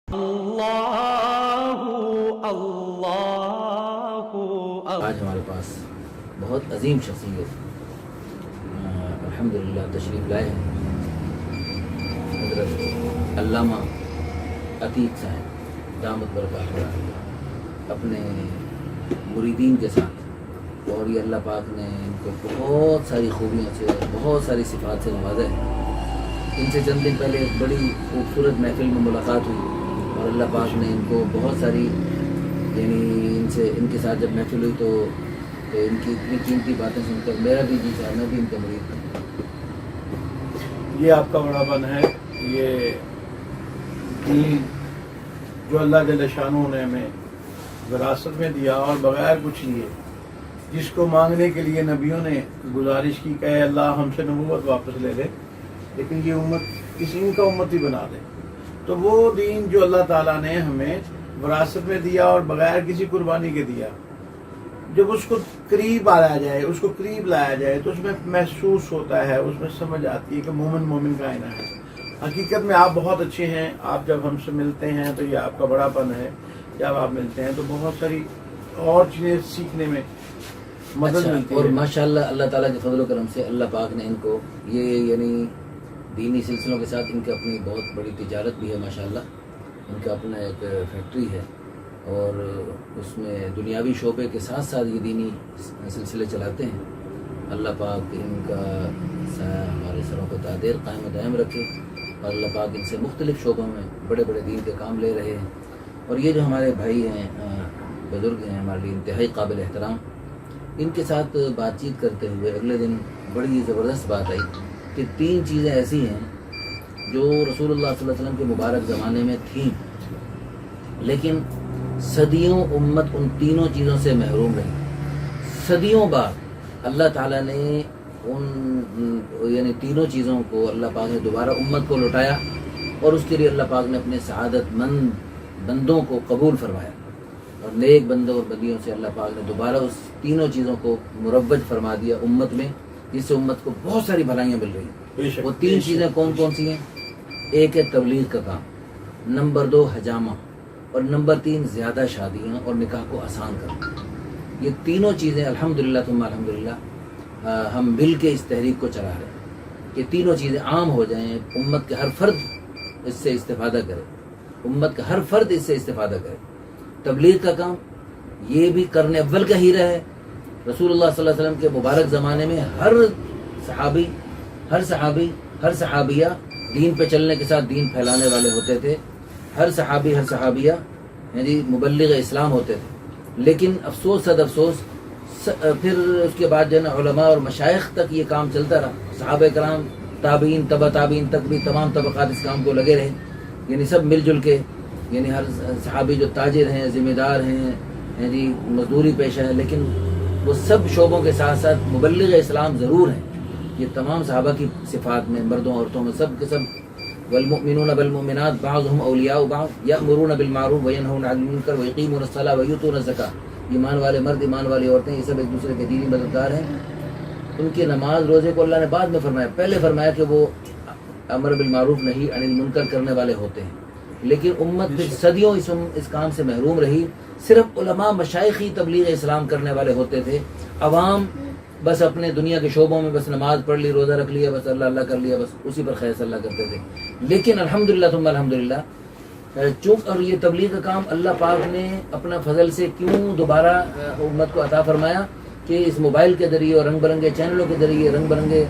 آج ہمارے پاس بہت عظیم شخصیت الحمدللہ تشریف لائے ہیں حضرت علامہ عتیق صاحب دامت برکاتہ اپنے مریدین کے ساتھ، اور یہ اللہ پاک نے ان کو بہت ساری خوبیوں سے اور بہت ساری صفات سے نوازا ہے۔ ان سے چند دن پہلے ایک بڑی خوبصورت محفل میں ملاقات ہوئی اور اللہ پاک نے ان کو بہت ساری ان کے ساتھ جب محفل ہوئی تو ان کی اتنی قیمتی باتیں سن کر میرا بھی جی چاہا میں بھی ان کا مرید ہوں۔ یہ آپ کا بڑا پن ہے، یہ دین جو اللہ جل شانہ نے ہمیں وراثت میں دیا اور بغیر کچھ لیے، جس کو مانگنے کے لیے نبیوں نے گزارش کی کہ اے اللہ ہم سے نبوت واپس لے لے، لیکن یہ امت کسی کا امتی بنا دے۔ تو وہ دین جو اللہ تعالیٰ نے ہمیں وراثت میں دیا اور بغیر کسی قربانی کے دیا، جب اس کو قریب آیا جائے، اس کو قریب لایا جائے تو اس میں محسوس ہوتا ہے، اس میں سمجھ آتی ہے کہ مومن کا آئینہ ہے۔ حقیقت میں آپ بہت اچھے ہیں، آپ جب ہم سے ملتے ہیں تو یہ آپ کا بڑا پن ہے، جب آپ ملتے ہیں تو بہت ساری اور چیزیں سیکھنے میں مدد ملتی ہے۔ اور ماشاءاللہ اللہ تعالیٰ کے فضل و کرم سے اللہ پاک نے ان کو یہ دینی سلسلوں کے ساتھ ان کی اپنی بہت بڑی تجارت بھی ہے ماشاءاللہ۔ ان کا اپنا ایک فیکٹری ہے اور اس میں دنیاوی شعبے کے ساتھ ساتھ یہ دینی سلسلے چلاتے ہیں۔ اللہ پاک ان کا سایہ ہمارے سروں کو دائر قائم و دائم رکھے، اور اللہ پاک ان سے مختلف شعبوں میں بڑے بڑے دین کے کام لے رہے ہیں۔ اور یہ جو ہمارے بھائی ہیں، بزرگ ہیں، ہمارے لیے انتہائی قابل احترام، ان کے ساتھ بات چیت کرتے ہوئے اگلے دن بڑی زبردست بات آئی کہ 3 چیزیں ایسی ہیں جو رسول اللہ صلی اللہ علیہ وسلم کے مبارک زمانے میں تھیں، لیکن صدیوں امت ان تینوں چیزوں سے محروم رہی۔ صدیوں بعد اللہ تعالیٰ نے ان تینوں چیزوں کو اللہ پاک نے دوبارہ امت کو لوٹایا، اور اس کے لیے اللہ پاک نے اپنے سعادت مند بندوں کو قبول فرمایا، اور نیک بندوں اور بندیوں سے اللہ پاک نے دوبارہ اس تینوں چیزوں کو مروج فرما دیا امت میں، جس سے امت کو بہت ساری بھلائیاں مل رہی ہیں۔ وہ 3 چیزیں کون کون سی ہیں؟ ایک ہے تبلیغ کا کام، نمبر 2 حجامہ، اور نمبر 3 زیادہ شادیاں اور نکاح کو آسان کرنا۔ یہ تینوں چیزیں الحمدللہ ثم الحمدللہ ہم مل کے اس تحریک کو چلا رہے ہیں کہ تینوں چیزیں عام ہو جائیں، امت کے ہر فرد اس سے استفادہ کرے، امت کا ہر فرد اس سے استفادہ کرے۔ تبلیغ کا کام یہ بھی کرنے اول کا ہیرا ہے۔ رسول اللہ صلی اللہ علیہ وسلم کے مبارک زمانے میں ہر صحابی ہر صحابیہ دین پہ چلنے کے ساتھ دین پھیلانے والے ہوتے تھے، ہر صحابی ہر صحابیہ مبلغ اسلام ہوتے تھے، لیکن افسوس صد افسوس پھر اس کے بعد جو ہے نا علماء اور مشائخ تک یہ کام چلتا رہا، صحابہ کرام تابعین تبع تابعین تک بھی تمام طبقات اس کام کو لگے رہے، سب مل جل کے، ہر صحابی جو تاجر ہیں، ذمہ دار ہیں، مزدوری پیشہ ہے، لیکن وہ سب شعبوں کے ساتھ ساتھ مبلغ اسلام ضرور ہیں۔ یہ تمام صحابہ کی صفات میں، مردوں عورتوں میں، سب کے سب والمؤمنون بالمؤمنات بعضهم اولیاء بعض یأمرون بالمعروف وینہون عن المنکر ویقیمون الصلاۃ ویؤتون الزکاۃ۔ ایمان والے مرد، ایمان والی عورتیں، یہ سب ایک دوسرے کے دینی مددگار ہیں۔ ان کی نماز روزے کو اللہ نے بعد میں فرمایا، پہلے فرمایا کہ وہ امر بالمعروف نہی عن المنکر کرنے والے ہوتے ہیں، لیکن امت پھر صدیوں اس کام سے محروم رہی۔ صرف علماء مشائخ ہی تبلیغ اسلام کرنے والے ہوتے تھے، عوام بس اپنے دنیا کے شعبوں میں بس نماز پڑھ لی، روزہ رکھ لیا، بس اللہ کر لیا، بس اسی پر خیر اللہ کرتے تھے۔ لیکن الحمدللہ ثم الحمدللہ چونکہ اور یہ تبلیغ کا کام اللہ پاک نے اپنا فضل سے کیوں دوبارہ امت کو عطا فرمایا کہ اس موبائل کے ذریعے اور رنگ برنگے چینلوں کے ذریعے، رنگ برنگے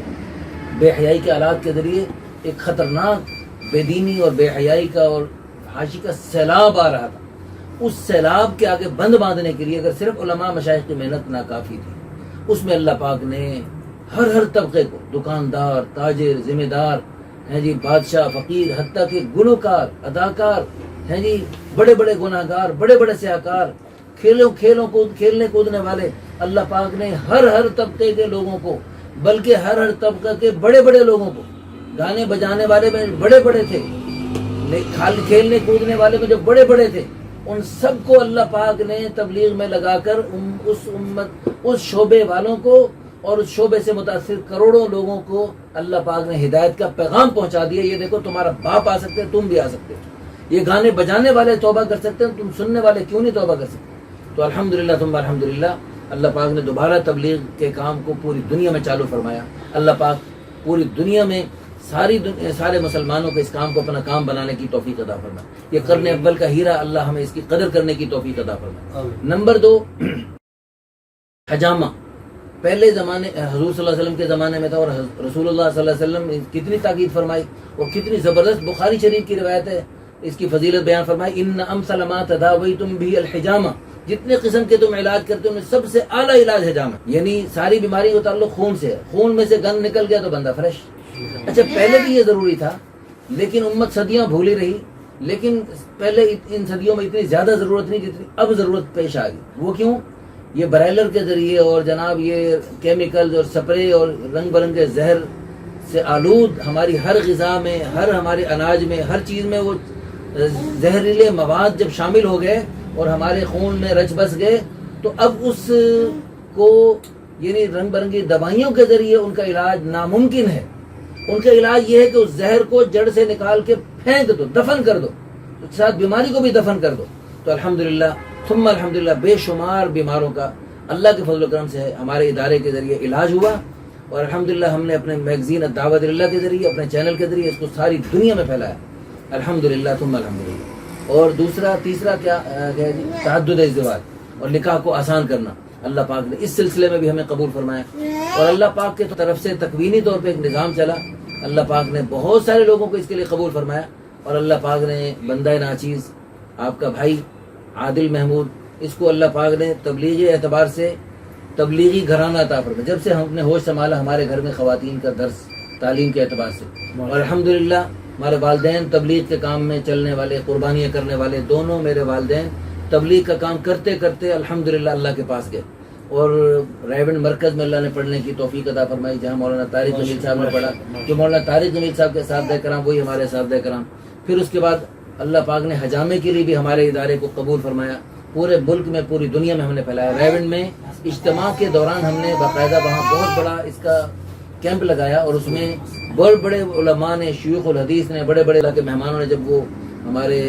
بے حیائی کے آلات کے ذریعے ایک خطرناک بے دینی اور بے حیائی کا اور فحاشی کا سیلاب آ رہا تھا۔ اس سیلاب کے آگے بند باندھنے کے لیے اگر صرف علماء مشائخ کی محنت ناکافی تھی، اس میں اللہ پاک نے ہر طبقے کو، دکاندار، تاجر، ذمہ دار، بادشاہ، فقیر، حتیٰ کہ گلوکار، اداکار، بڑے بڑے گناہگار، بڑے بڑے سیاہکار، کھیلنے کودنے والے، اللہ پاک نے ہر طبقے کے لوگوں کو، بلکہ ہر طبقے کے بڑے بڑے لوگوں کو، گانے بجانے والے میں بڑے بڑے تھے، کھیلنے کودنے والے میں جو بڑے بڑے تھے، ان سب کو اللہ پاک نے تبلیغ میں لگا کر اس شعبے والوں کو اور اس شعبے سے متاثر کروڑوں لوگوں کو اللہ پاک نے ہدایت کا پیغام پہنچا دیا۔ یہ دیکھو تمہارا باپ آ سکتے، تم بھی آ سکتے، یہ گانے بجانے والے توبہ کر سکتے ہیں، تم سننے والے کیوں نہیں توبہ کر سکتے؟ تو الحمدللہ ثم الحمدللہ اللہ پاک نے دوبارہ تبلیغ کے کام کو پوری دنیا میں چالو فرمایا. اللہ پاک پوری دنیا میں سارے مسلمانوں کو اس کام کو اپنا کام بنانے کی توفیق عطا فرمائے. یہ قرن اول کا ہیرا اللہ ہمیں اس کی قدر کرنے کی توفیق عطا فرمائے. نمبر 2 حجامہ. پہلے زمانے حضور صلی اللہ علیہ وسلم کے زمانے میں تھا، اور رسول اللہ صلی اللہ علیہ وسلم نے کتنی تاکید فرمائی اور کتنی زبردست بخاری شریف کی روایت ہے، اس کی فضیلت بیان فرمائی. ان امثل ما تداویتم بھی الحجامہ، جتنے قسم کے تم علاج کرتے ہو ان میں سب سے اعلیٰ علاج حجامہ. یعنی ساری بیماری کا تعلق خون سے ہے، خون میں سے گند نکل گیا تو بندہ فریش. اچھا پہلے بھی یہ ضروری تھا، لیکن امت صدیاں بھولی رہی. لیکن پہلے ان صدیوں میں اتنی زیادہ ضرورت نہیں جتنی اب ضرورت پیش آ گئی. وہ کیوں؟ یہ برائلر کے ذریعے اور جناب یہ کیمیکلز اور سپرے اور رنگ برنگے زہر سے آلود ہماری ہر غذا میں، ہر ہمارے اناج میں، ہر چیز میں وہ زہریلے مواد جب شامل ہو گئے اور ہمارے خون میں رچ بس گئے، تو اب اس کو یعنی رنگ برنگی دوائیوں کے ذریعے ان کا علاج ناممکن ہے. ان کا علاج یہ ہے کہ اس زہر کو جڑ سے نکال کے پھینک دو، دفن کر دو، ساتھ بیماری کو بھی دفن کر دو. تو الحمدللہ ثم الحمدللہ بے شمار بیماروں کا اللہ کے فضل و کرم سے ہمارے ادارے کے ذریعے علاج ہوا. اور الحمدللہ ہم نے اپنے میگزین الدعوت اللہ کے ذریعے، اپنے چینل کے ذریعے اس کو ساری دنیا میں پھیلایا. الحمدللہ ثم الحمدللہ. اور تیسرا کیا ہے جی؟ تعدد ازدواج اور نکاح کو آسان کرنا. اللہ پاک نے اس سلسلے میں بھی ہمیں قبول فرمایا. اور اللہ پاک کے طرف سے تکوینی طور پہ ایک نظام چلا. اللہ پاک نے بہت سارے لوگوں کو اس کے لیے قبول فرمایا. اور اللہ پاک نے بندہ ناچیز آپ کا بھائی عادل محمود، اس کو اللہ پاک نے تبلیغی اعتبار سے تبلیغی گھرانہ عطا فرمایا. جب سے ہم نے ہوش سنبھالا ہمارے گھر میں خواتین کا درس تعلیم کے اعتبار سے. اور الحمدللہ ہمارے والدین تبلیغ کے کام میں چلنے والے، قربانیاں کرنے والے، دونوں میرے والدین تبلیغ کا کام کرتے کرتے الحمدللہ اللہ کے پاس گئے. اور ریونڈ مرکز میں اللہ نے پڑھنے کی توفیق عطا فرمائی، جہاں مولانا طارق جمیل صاحب نے پڑھا. جو مولانا طارق جمیل صاحب کے اساتذہ کرام وہی ہمارے اساتذہ کرام. پھر اس کے بعد اللہ پاک نے حجامے کے لیے بھی ہمارے ادارے کو قبول فرمایا. پورے ملک میں، پوری دنیا میں ہم نے پھیلایا. ریونڈ میں اجتماع کے دوران ہم نے باقاعدہ وہاں بہت بڑا اس کا کیمپ لگایا، اور اس میں بڑے بڑے علماء نے، شیوخ الحدیث نے، بڑے بڑے علاقے مہمانوں نے جب وہ ہمارے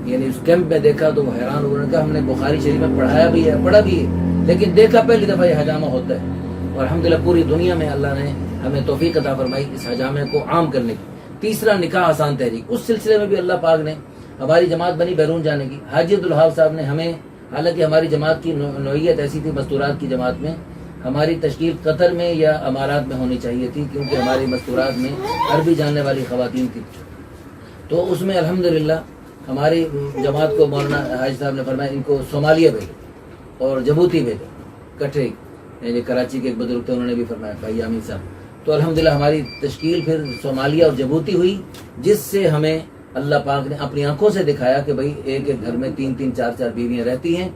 یعنی اس کیمپ میں دیکھا تو وہ حیران ہونے کا. ہم نے بخاری شریف میں پڑھایا بھی ہے، پڑھا بھی ہے، لیکن دیکھا پہلی دفعہ یہ حجامہ ہوتا ہے. اور الحمدللہ پوری دنیا میں اللہ نے ہمیں توفیق عطا فرمائی اس حجامے کو عام کرنے کی. تیسرا نکاح آسان تحریک. اس سلسلے میں بھی اللہ پاک نے ہماری جماعت بنی بیرون جانے کی. حاجی عبدالوہاب صاحب نے ہمیں، حالانکہ ہماری جماعت کی نوعیت ایسی تھی، مستورات کی جماعت میں ہماری تشکیل قطر میں یا امارات میں ہونی چاہیے تھی، کیونکہ ہماری مستورات میں عربی جاننے والی خواتین تھی. تو اس میں الحمدللہ ہماری جماعت کو مولانا حاج صاحب نے فرمایا ان کو صومالیہ بھیجو اور جبوتی بھیجو کٹھے. یعنی کراچی کے ایک بزرگ تھے، انہوں نے بھی فرمایا بھائی عامر صاحب. تو الحمدللہ ہماری تشکیل پھر صومالیہ اور جبوتی ہوئی، جس سے ہمیں اللہ پاک نے اپنی آنکھوں سے دکھایا کہ بھئی ایک ایک گھر میں 3 4 بیویاں رہتی ہیں.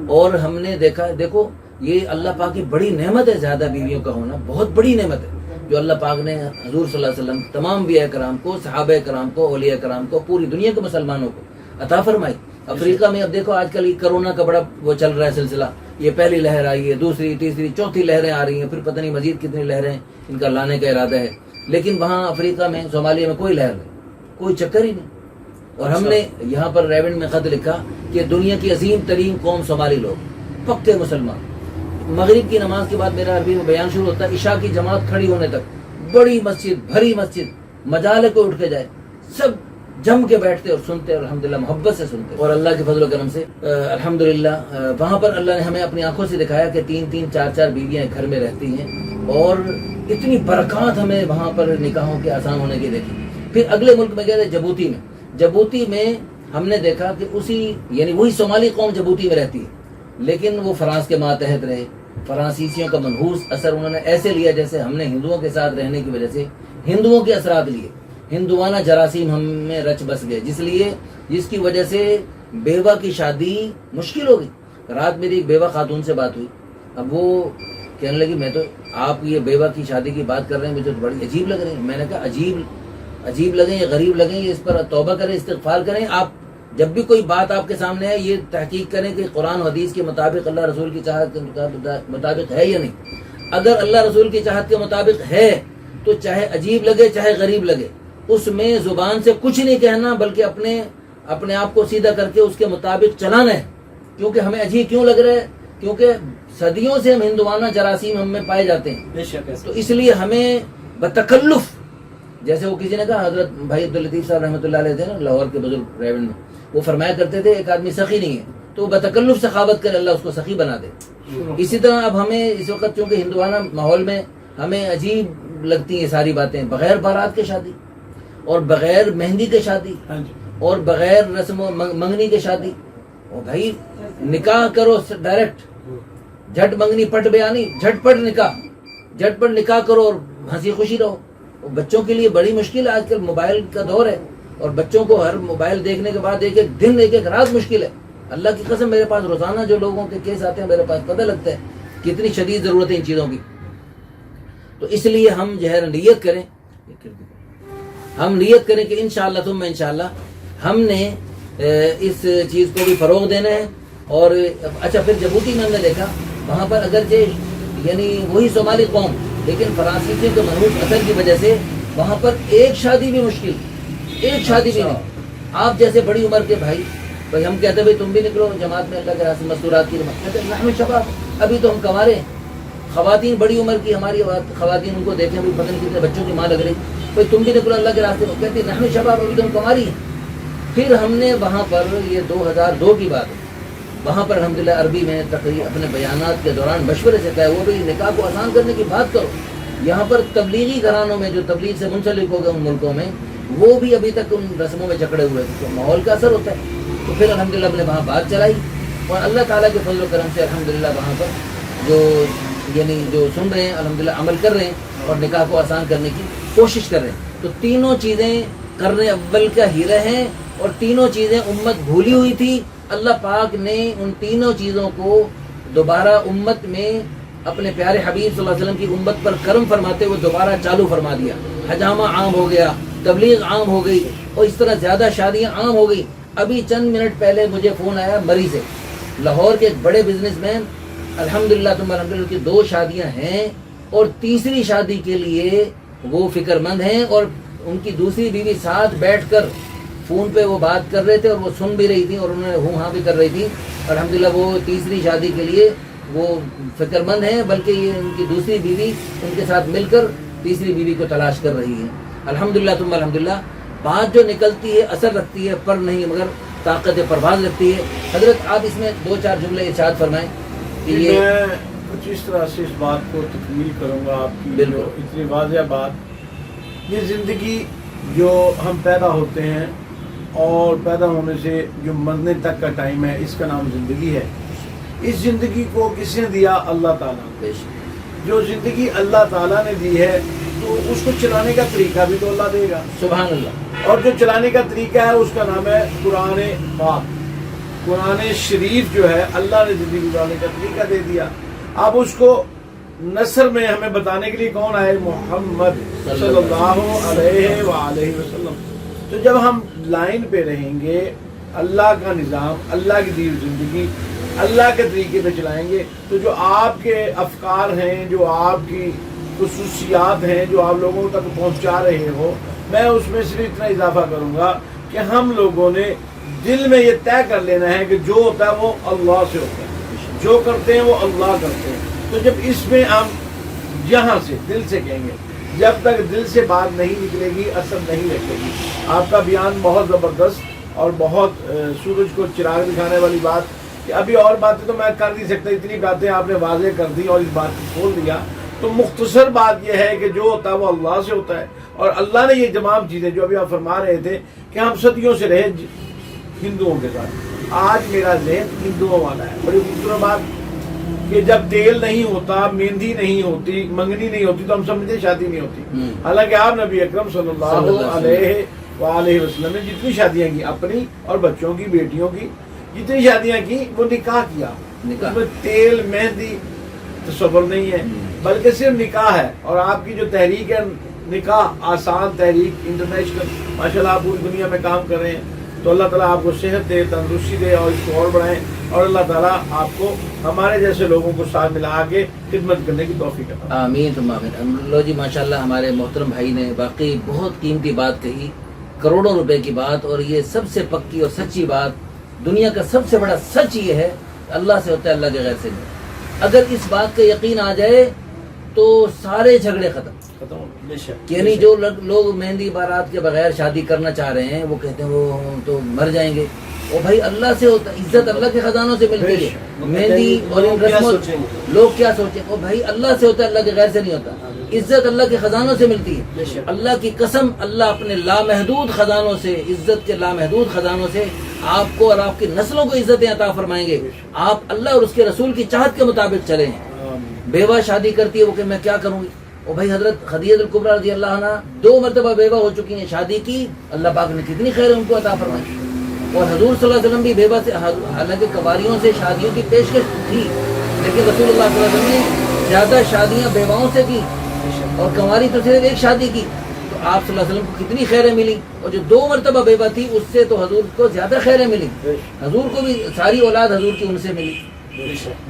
اور ہم نے دیکھا، دیکھو یہ اللہ پاک کی بڑی نعمت ہے، زیادہ بیویوں کا ہونا بہت بڑی نعمت ہے، جو اللہ پاک نے حضور صلی اللہ علیہ وسلم، تمام انبیاء کرام کو، صحابہ کرام کو، اولیاء کرام کو، پوری دنیا کے مسلمانوں کو عطا فرمائی. افریقہ میں اب دیکھو آج کل کرونا کا بڑا وہ چل رہا ہے سلسلہ. یہ پہلی لہر آئی ہے، دوسری، تیسری، چوتھی لہریں آ رہی ہیں، پھر پتہ نہیں مزید کتنی لہریں ان کا لانے کا ارادہ ہے. لیکن وہاں افریقہ میں، صومالیہ میں کوئی لہر نہیں، کوئی چکر ہی نہیں. اور ہم نے یہاں پر ریونڈ میں خط لکھا کہ دنیا کی عظیم ترین قوم صومالی لوگ، پکے مسلمان. مغرب کی نماز کے بعد میرا عربی میں بیان شروع ہوتا ہے، عشاء کی جماعت کھڑی ہونے تک بڑی مسجد، بھری مسجد، مجالے کو اٹھ کے جائے، سب جم کے بیٹھتے اور سنتے، اور الحمدللہ محبت سے سنتے. اور اللہ کے فضل و کرم سے الحمدللہ وہاں پر اللہ نے ہمیں اپنی آنکھوں سے دکھایا کہ 3 4 بیویاں گھر میں رہتی ہیں، اور اتنی برکات ہمیں وہاں پر نکاحوں کے آسان ہونے کی دیکھی. پھر اگلے ملک میں گئے تھے جبوتی میں. جبوتی میں ہم نے دیکھا کہ یعنی وہی صومالی قوم جبوتی میں رہتی ہے، لیکن وہ فرانس کے ماتحت رہے. فرانسیسیوں کا منحوس اثر انہوں نے ایسے لیا جیسے ہم نے ہندوؤں کے ساتھ رہنے کی وجہ سے ہندوؤں کے اثرات لیے. ہندوانہ جراثیم ہم میں رچ بس گئے، جس کی وجہ سے بیوہ کی شادی مشکل ہو گئی. رات میری ایک بیوہ خاتون سے بات ہوئی. اب وہ کہنے لگی میں تو آپ یہ بیوہ کی شادی کی بات کر رہے ہیں، مجھے تو بڑی عجیب لگ رہی ہے. میں نے کہا عجیب لگیں یا غریب لگیں، یہ اس پر توبہ کریں، استغفار کریں. آپ جب بھی کوئی بات آپ کے سامنے ہے یہ تحقیق کریں کہ قرآن و حدیث کے مطابق، اللہ رسول کی چاہت کے مطابق ہے یا نہیں. اگر اللہ رسول کی چاہت کے مطابق ہے تو چاہے عجیب لگے چاہے غریب لگے، اس میں زبان سے کچھ نہیں کہنا، بلکہ اپنے آپ کو سیدھا کر کے اس کے مطابق چلانا ہے. کیونکہ ہمیں عجیب کیوں لگ رہا ہے؟ کیونکہ صدیوں سے ہم ہندوانہ جراثیم ہم میں پائے جاتے ہیں. بے شک تو اس لیے ہمیں بتکلف، جیسے وہ کسی نے کہا، حضرت بھائی عبداللطیف صاحب رحمۃ اللہ علیہ تھے نا، لاہور کے بزرگ ریونڈ میں، وہ فرمایا کرتے تھے ایک آدمی سخی نہیں ہے تو وہ بتکلف سخاوت کرے، اللہ اس کو سخی بنا دے. اسی طرح اب ہمیں اس وقت چونکہ ہندوانہ ماحول میں ہمیں عجیب لگتی ہیں ساری باتیں، بغیر بارات کے شادی، اور بغیر مہندی کے شادی، اور بغیر رسم و منگنی کے شادی. اور بھائی نکاح کرو ڈائریکٹ، جھٹ منگنی پٹ بیانی، جھٹ پٹ نکاح کرو اور ہنسی خوشی رہو. بچوں کے لیے بڑی مشکل ہے، آج کل موبائل کا دور ہے اور بچوں کو ہر موبائل دیکھنے کے بعد ایک ایک دن ایک ایک رات مشکل ہے. اللہ کی قسم میرے پاس روزانہ جو لوگوں کے کیس آتے ہیں میرے پاس پتہ لگتا ہے کتنی شدید ضرورت ہے ان چیزوں کی. تو اس لیے ہم جو ہے نیت کریں کہ انشاءاللہ ثم انشاءاللہ ہم نے اس چیز کو بھی فروغ دینا ہے. اور اچھا پھر جبوتی میں ہم نے دیکھا وہاں پر اگرچہ یعنی وہی صومالی قوم، لیکن فرانسیسیوں کے محروف اثر کی وجہ سے وہاں پر ایک شادی بھی مشکل، ایک شادی بھی نہیں. آپ جیسے بڑی عمر کے بھائی ہم کہتے ہیں بھائی تم بھی نکلو جماعت میں اللہ کے راستے مستورات کی کہتے ہیں نحن شباب، ابھی تو ہم کنوارے ہیں. خواتین بڑی عمر کی ہماری خواتین ان کو دیکھیں بھی پتہ نہیں کتنے بچوں کی ماں لگ رہی، بھائی تم بھی نکلو اللہ کے راستے میں، کہتے ہیں نحن شباب، ابھی تو ہم کنواری ہیں. پھر ہم نے وہاں پر یہ 2002 کی بات ہے، وہاں پر الحمدللہ عربی میں تقریر اپنے بیانات کے دوران مشورے سے کہا وہ بھی نکاح کو آسان کرنے کی بات کرو. یہاں پر تبلیغی گھرانوں میں جو تبلیغ سے منسلک ہو گئے ان ملکوں میں وہ بھی ابھی تک ان رسموں میں جکڑے ہوئے تھے. تو ماحول کا اثر ہوتا ہے. تو پھر الحمدللہ ہم نے وہاں بات چلائی اور اللہ تعالیٰ کے فضل و کرم سے الحمدللہ وہاں پر جو سن رہے ہیں الحمدللہ عمل کر رہے ہیں اور نکاح کو آسان کرنے کی کوشش کر رہے ہیں. تو تینوں چیزیں کرنے اول کا ہیرے ہیں اور تینوں چیزیں امت بھولی ہوئی تھی. اللہ پاک نے ان تینوں چیزوں کو دوبارہ امت میں اپنے پیارے حبیب صلی اللہ علیہ وسلم کی امت پر کرم فرماتے ہوئے دوبارہ چالو فرما دیا. حجامہ عام ہو گیا، تبلیغ عام ہو گئی اور اس طرح زیادہ شادیاں عام ہو گئی. ابھی چند منٹ پہلے مجھے فون آیا مری سے، لاہور کے ایک بڑے بزنس مین، الحمدللہ الحمدللہ کی 2 شادیاں ہیں اور تیسری شادی کے لیے وہ فکر مند ہیں اور ان کی دوسری بیوی ساتھ بیٹھ کر فون پہ وہ بات کر رہے تھے اور وہ سن بھی رہی تھی اور انہوں نے ہوں ہاں بھی کر رہی تھی. الحمدللہ وہ تیسری شادی کے لیے وہ فکر مند ہیں، بلکہ یہ ان کی دوسری بیوی ان کے ساتھ مل کر تیسری بیوی کو تلاش کر رہی ہے. الحمدللہ الحمدللہ بات جو نکلتی ہے اثر رکھتی ہے، پر نہیں مگر طاقت پرواز رکھتی ہے. حضرت آپ اس میں 2-4 جملے ارشاد فرمائیں کہ یہ میں کچھ اس طرح سے اس بات کو تکمیل کروں گا آپ کی جو اتنی واضح بات. یہ زندگی جو ہم پیدا ہوتے ہیں اور پیدا ہونے سے جو مرنے تک کا ٹائم ہے اس کا نام زندگی ہے. اس زندگی کو کس نے دیا؟ اللہ تعالیٰ نے. جو زندگی اللہ تعالیٰ نے دی ہے تو اس کو چلانے کا طریقہ بھی تو اللہ دے گا. سبحان اللہ. اور جو چلانے کا طریقہ ہے اس کا نام ہے قرآن پاک. قرآن شریف جو ہے اللہ نے زندگی گزارنے کا طریقہ دے دیا. اب اس کو نثر میں ہمیں بتانے کے لیے کون آئے؟ محمد صلی اللہ علیہ وآلہ وسلم. تو جب ہم لائن پہ رہیں گے، اللہ کا نظام، اللہ کی دی ہوئی زندگی اللہ کے طریقے پہ چلائیں گے، تو جو آپ کے افکار ہیں، جو آپ کی خصوصیات ہیں، جو آپ لوگوں تک پہنچا رہے ہو، میں اس میں صرف اتنا اضافہ کروں گا کہ ہم لوگوں نے دل میں یہ طے کر لینا ہے کہ جو ہوتا ہے وہ اللہ سے ہوتا ہے، جو کرتے ہیں وہ اللہ کرتے ہیں. تو جب اس میں ہم یہاں سے دل سے کہیں گے، جب تک دل سے بات نہیں نکلے گی اثر نہیں رکھے گی. آپ کا بیان بہت زبردست اور بہت سورج کو چراغ دکھانے والی بات کہ ابھی اور باتیں تو میں کر نہیں سکتا، اتنی باتیں آپ نے واضح کر دی اور اس بات کو کھول دیا. تو مختصر بات یہ ہے کہ جو ہوتا ہے وہ اللہ سے ہوتا ہے. اور اللہ نے یہ تمام چیزیں جو ابھی آپ فرما رہے تھے کہ ہم صدیوں سے رہے ہندوؤں کے ساتھ، آج میرا ذہن ہندوؤں والا ہے. بڑی خوبصورت بات کہ جب تیل نہیں ہوتا، مہندی نہیں ہوتی، منگنی نہیں ہوتی تو ہم سمجھتے شادی نہیں ہوتی. حالانکہ آپ نبی اکرم صلی اللہ علیہ وآلہ وسلم نے جتنی شادیاں کی اپنی اور بچوں کی، بیٹیوں کی جتنی شادیاں کی وہ نکاح کیا. اس میں تیل مہندی تصور نہیں ہے بلکہ صرف نکاح ہے. اور آپ کی جو تحریک ہے نکاح آسان تحریک انٹرنیشنل، ماشاءاللہ آپ پوری دنیا میں کام کر رہے ہیں. تو اللہ تعالیٰ آپ کو صحت دے، تندرستی دے اور اس کو اور بڑھائیں. اور اللہ تعالیٰ آپ کو ہمارے جیسے لوگوں کو ساتھ ملا کے خدمت کرنے کی توفیق عطا فرمائے. آمین ثم آمین. لو جی ماشاءاللہ ہمارے محترم بھائی نے واقعی بہت قیمتی بات کہی کروڑوں روپے کی بات، اور یہ سب سے پکی اور سچی بات، دنیا کا سب سے بڑا سچ یہ ہے کہ اللہ سے ہوتا ہے، اللہ کے غیر سے نہیں۔ اگر اس بات کا یقین آ جائے تو سارے جھگڑے ختم۔ یعنی جو لوگ مہندی بارات کے بغیر شادی کرنا چاہ رہے ہیں، وہ کہتے ہیں وہ تو مر جائیں گے، وہ بھائی اللہ سے ہوتا ہے، عزت اللہ کے خزانوں سے ملتی ہے۔ مہندی اور ان رسموں لوگ کیا سوچیں، وہ بھائی اللہ سے ہوتا ہے، اللہ کے غیر سے نہیں ہوتا۔ عزت اللہ کے خزانوں سے ملتی ہے، اللہ کی قسم، اللہ اپنے لامحدود خزانوں سے، عزت کے لامحدود خزانوں سے آپ کو اور آپ کی نسلوں کو عزتیں عطا فرمائیں گے۔ آپ اللہ اور اس کے رسول کی چاہت کے مطابق چلیں۔ بیوہ شادی کرتی ہے، وہ کہ میں کیا کروں گی، وہ بھائی حضرت خدیجہ الکبریٰ رضی اللہ عنہ 2 مرتبہ بیوہ ہو چکی ہیں، شادی کی، اللہ پاک نے کتنی خیر ان کو عطا فرمائی۔ اور حضور صلی اللہ علیہ وسلم بھی بیوہ سے، حالانکہ قواریوں سے شادیوں کی پیشکش تھی، لیکن رسول اللہ صلی اللہ علیہ وسلم نے زیادہ شادیاں بیواؤں سے کی، اور کنواری تو صرف ایک شادی کی، تو آپ صلی اللہ علیہ وسلم کو کتنی خیریں ملی، اور جو 2 مرتبہ بیوہ تھی اس سے تو حضور کو زیادہ خیریں ملی۔ حضور کو بھی ساری اولاد حضور کی ان سے ملی،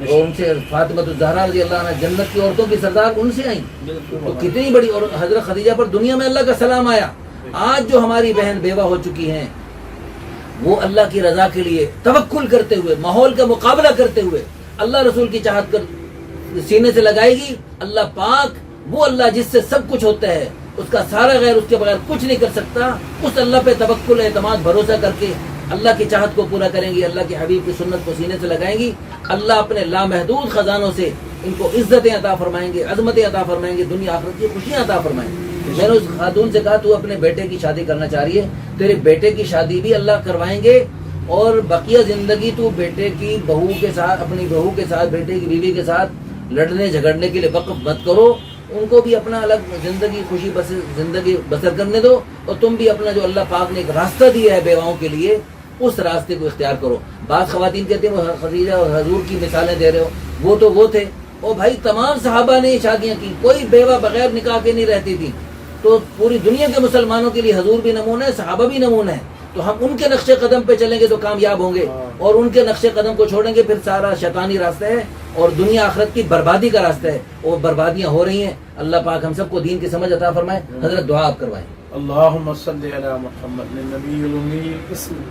اور ان سے فاطمہ الزہرا رضی اللہ عنہ جنت کی عورتوں کی سردار ان سے آئیں، تو کتنی بڑی۔ اور حضرت خدیجہ پر دنیا میں اللہ کا سلام آیا۔ آج جو ہماری بہن بیوہ ہو چکی ہیں، وہ اللہ کی رضا کے لیے توکل کرتے ہوئے، ماحول کا مقابلہ کرتے ہوئے اللہ رسول کی چاہت کر سینے سے لگائے گی۔ اللہ پاک، وہ اللہ جس سے سب کچھ ہوتا ہے، اس کا سارا غیر اس کے بغیر کچھ نہیں کر سکتا، اس اللہ پہ توکل، اعتماد، بھروسہ کر کے اللہ کی چاہت کو پورا کریں گی، اللہ کے حبیب کی سنت کو سینے سے لگائیں گی، اللہ اپنے لامحدود خزانوں سے ان کو عزتیں عطا فرمائیں گے، عظمتیں عطا فرمائیں گے، دنیا آخرت کی خوشیاں عطا فرمائیں گے۔ میں نے اس خاتون سے کہا تو اپنے بیٹے کی شادی کرنا چاہ رہی ہے، تیرے بیٹے کی شادی بھی اللہ کروائیں گے، اور بقیہ زندگی تو بیٹے کی بہو کے ساتھ، اپنی بہو کے ساتھ، بیٹے کی بیوی کے ساتھ لڑنے جھگڑنے کے لیے وقف مت کرو، ان کو بھی اپنا الگ زندگی خوشی زندگی بسر کرنے دو، اور تم بھی اپنا جو اللہ پاک نے ایک راستہ دیا ہے بیواؤں کے لیے، اس راستے کو اختیار کرو۔ بعض خواتین کہتے ہیں وہ خدیجہ اور حضور کی مثالیں دے رہے ہو، وہ تو وہ تھے، اور بھائی تمام صحابہ نے شادیاں کی، کوئی بیوہ بغیر نکاح کے نہیں رہتی تھی، تو پوری دنیا کے مسلمانوں کے لیے حضور بھی نمونہ ہے، صحابہ بھی نمونہ ہے، تو ہم ان کے نقش قدم پہ چلیں گے تو کامیاب ہوں گے، اور ان کے نقش قدم کو چھوڑیں گے پھر سارا شیطانی راستہ ہے اور دنیا آخرت کی بربادی کا راستہ ہے، اور بربادیاں ہو رہی ہیں۔ اللہ پاک ہم سب کو دین کی سمجھ عطا فرمائے۔ حضرت دعا آپ کروائیں۔ اللهم صل على محمد النبي الأمي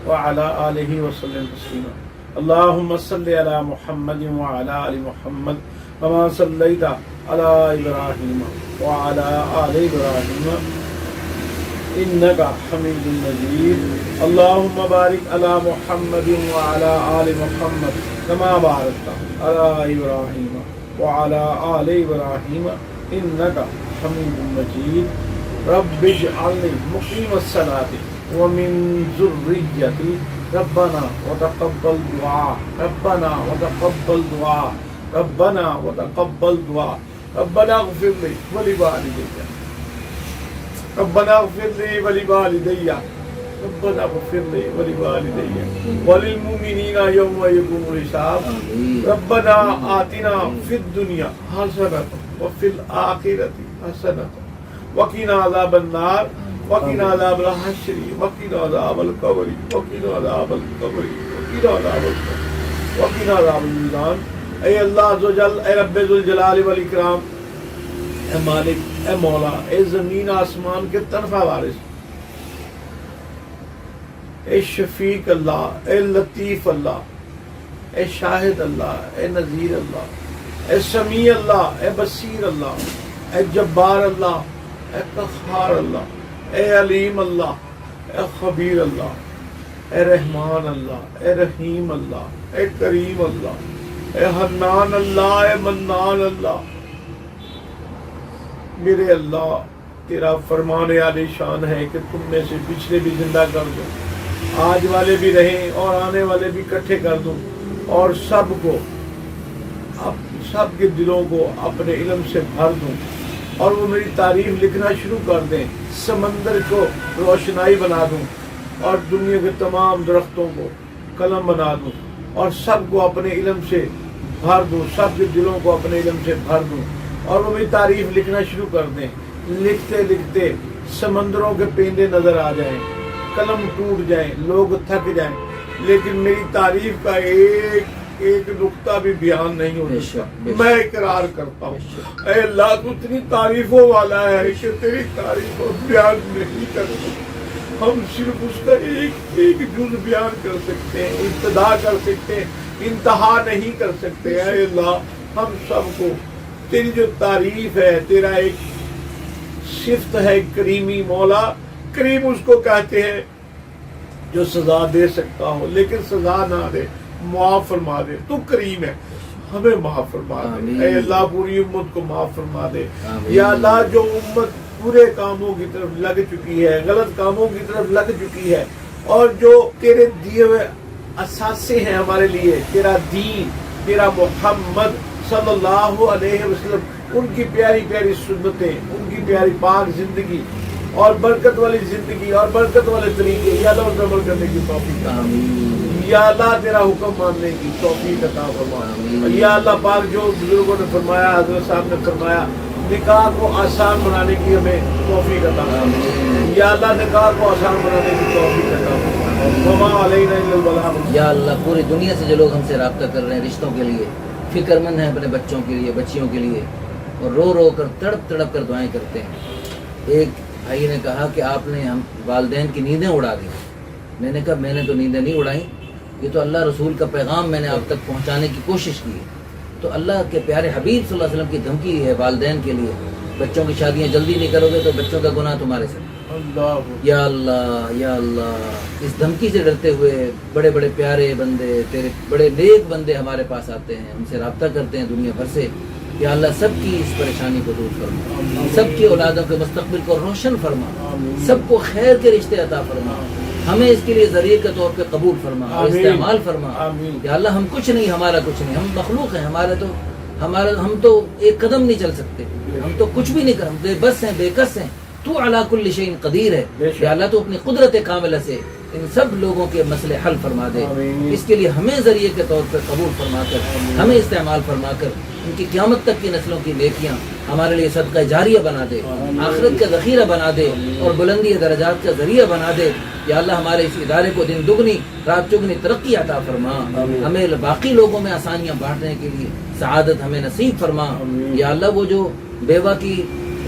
وعلى آله وسلم تسليما. اللهم صل على محمد وعلى آل محمد كما صليت على إبراهيم وعلى آل إبراهيم إنك حميد مجيد. اللهم بارك على محمد وعلى آل محمد كما باركت على إبراهيم وعلى آل إبراهيم إنك حميد مجيد. رب اجعلني مقيم الصلاة ومن ذريتي ربنا وتقبل دعاء ربنا وتقبل دعاء ربنا وتقبل دعاء ربنا اغفر لي ولوالدي ربنا اغفر لي ولوالدي ربنا اغفر لي ولوالدي وللمؤمنين يوم يقوم الحساب. ربنا آتنا في الدنيا حسنة وفي الآخرة حسنة وقنا عذاب النار وقنا عذاب الحشر وقنا عذاب القبر وقنا عذاب القبر وقنا عذاب القبر وقنا عذاب الميزان. اے اللہ عز و جل، اے رب ذوالجلال والاکرام، اے مالک، اے مولا، اے زمین آسمان کے تنفع وارث، اے شفیق اللہ، اے لطیف اللہ، اے شاہد اللہ، اے نذیر اللہ، اے سمیع اللہ، اے بصیر اللہ، اے جبار اللہ، اے قہار اللہ، اے علیم اللہ، اے خبیر اللہ، اے رحمان اللہ، اے رحیم اللہ، اے کریم اللہ، اے حنان اللہ، اے منان اللہ. میرے اللہ، تیرا فرمان عالی شان ہے کہ تم میں سے پچھلے بھی زندہ کر دو، آج والے بھی رہیں اور آنے والے بھی اکٹھے کر دوں، اور سب کو، سب کے دلوں کو اپنے علم سے بھر دوں، اور وہ میری تعریف لکھنا شروع کر دیں، سمندر کو روشنائی بنا دوں، اور دنیا کے تمام درختوں کو قلم بنا دوں، اور سب کو اپنے علم سے بھر دوں، سب کے دلوں کو اپنے علم سے بھر دوں، اور وہ میری تعریف لکھنا شروع کر دیں. لکھتے لکھتے سمندروں کے پیندے نظر آ جائیں، قلم ٹوٹ جائیں، لوگ تھک جائیں، لیکن میری تعریف کا ایک نقطہ بھی بیان نہیں ہو سکتا. میں اقرار کرتا ہوں، اے اللہ تو اتنی تعریفوں والا ہے کہ تیری تعریف بیان نہیں کر سکتا. ہم صرف اس کا ایک ایک جز بیان کر سکتے ہیں، ابتدا کر سکتے ہیں، انتہا نہیں کر سکتے۔ اے اللہ ہم سب کو تیری جو تعریف ہے، تیرا ایک صفت ہے کریمی، مولا کریم اس کو کہتے ہیں جو سزا دے سکتا ہو لیکن سزا نہ دے، معاف فرما دے۔ تو کریم ہے، ہمیں معاف فرما دے۔ اے اللہ پوری امت کو معاف فرما دے۔ یا اللہ جو امت برے کاموں کی طرف لگ چکی ہے، غلط کاموں کی طرف لگ چکی ہے، اور جو تیرے دیے ہوئے اثاثے ہیں ہمارے لیے، تیرا دین، تیرا محمد صلی اللہ علیہ وسلم، ان کی پیاری پیاری سنتیں، ان کی پیاری پاک زندگی اور برکت والی زندگی اور برکت والے طریقے، یا اللہ ان پر عمل کرنے کی توفیق عطا فرما۔ یا اللہ تیرا حکم ماننے کی توفیق عطا فرما۔ یا اللہ پاک جو بزرگوں نے فرمایا، حضرت صاحب نے فرمایا، نکاح کو آسان بنانے کی ہمیں توفیق عطا فرما۔ یا اللہ نکاح کو آسان بنانے کی توفیق عطا فرما۔ وما علینا الا البلاغ۔ یا اللہ پوری دنیا سے جو لوگ ہم سے رابطہ کر رہے ہیں رشتوں کے لیے، فکر مند ہیں اپنے بچوں کے لیے، بچیوں کے لیے، اور رو رو کر تڑپ تڑپ کر دعائیں کرتے ہیں۔ ایک بھائی نے کہا کہ آپ نے ہم والدین کی نیندیں اڑا دی۔ میں نے کہا میں نے تو نیندیں نہیں اڑائیں، یہ تو اللہ رسول کا پیغام میں نے آپ تک پہنچانے کی کوشش کی ہے۔ تو اللہ کے پیارے حبیب صلی اللہ علیہ وسلم کی دھمکی ہے والدین کے لیے، بچوں کی شادیاں جلدی نہیں کرو گے تو بچوں کا گناہ تمہارے سر۔ یا اللہ یا اللہ، اس دھمکی سے ڈرتے ہوئے بڑے بڑے پیارے بندے، تیرے بڑے نیک بندے ہمارے پاس آتے ہیں، ہم سے رابطہ کرتے ہیں دنیا بھر سے۔ یا اللہ سب کی اس پریشانی کو دور فرما، سب کی اولادوں کے مستقبل کو روشن فرما، سب کو خیر کے رشتے عطا فرما، ہمیں اس کے لیے ذریعے کے طور پہ قبول فرما اور استعمال فرما۔ یا اللہ ہم کچھ نہیں، ہمارا کچھ نہیں، ہم مخلوق ہیں، ہم تو ایک قدم نہیں چل سکتے، ہم تو کچھ بھی نہیں کر، بے بس ہیں، بے کس ہیں۔ تو علی کل شیء قدیر ہے۔ یا اللہ تو اپنی قدرت کاملہ سے ان سب لوگوں کے مسئلے حل فرما دے، اس کے لیے ہمیں ذریعے کے طور پر قبول فرما کر، ہمیں استعمال فرما کر ان کی قیامت تک کی نسلوں کی نیکیاں ہمارے لیے صدقہ جاریہ بنا دے، آخرت کا ذخیرہ بنا دے اور بلندی درجات کا ذریعہ بنا دے۔ یا اللہ ہمارے اس ادارے کو دن دگنی رات چگنی ترقی عطا فرما، ہمیں باقی لوگوں میں آسانیاں بانٹنے کے لیے سعادت ہمیں نصیب فرما۔ یا اللہ وہ جو بیوہ کی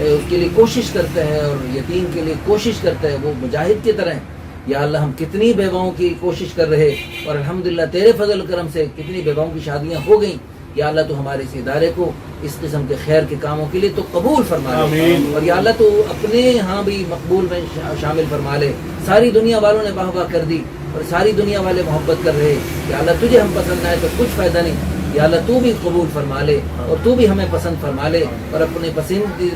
اس کے لیے کوشش کرتا ہے اور یتیم کے لیے کوشش کرتا ہے، وہ مجاہد کی طرح ہے۔ یا اللہ ہم کتنی بیواؤں کی کوشش کر رہے اور الحمدللہ تیرے فضل و کرم سے کتنی بیواؤں کی شادیاں ہو گئیں۔ یا اللہ تو ہمارے اس ادارے کو اس قسم کے خیر کے کاموں کے لیے تو قبول فرما لے، اور یا اللہ تو اپنے ہاں بھی مقبول میں شامل فرما لے۔ ساری دنیا والوں نے واہ واہ کر دی اور ساری دنیا والے محبت کر رہے، یا اللہ تجھے ہم پسند آئے تو کچھ فائدہ نہیں، یا اللہ تو بھی قبول فرما لے اور تو بھی ہمیں پسند فرما لے، اور اپنے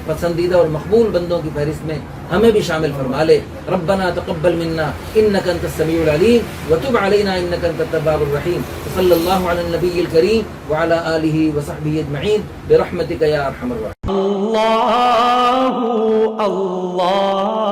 پسندیدہ اور مقبول بندوں کی فہرست میں ہمیں بھی شامل فرما لے۔ ربنا تقبل منا انک انت السمیع العلیم وتب علینا انک انت التواب الرحیم، صلی اللہ علی النبی الکریم وعلی آلہ وصحبہ اجمعین برحمتک یا ارحم الراحمین۔ اللہ اللہ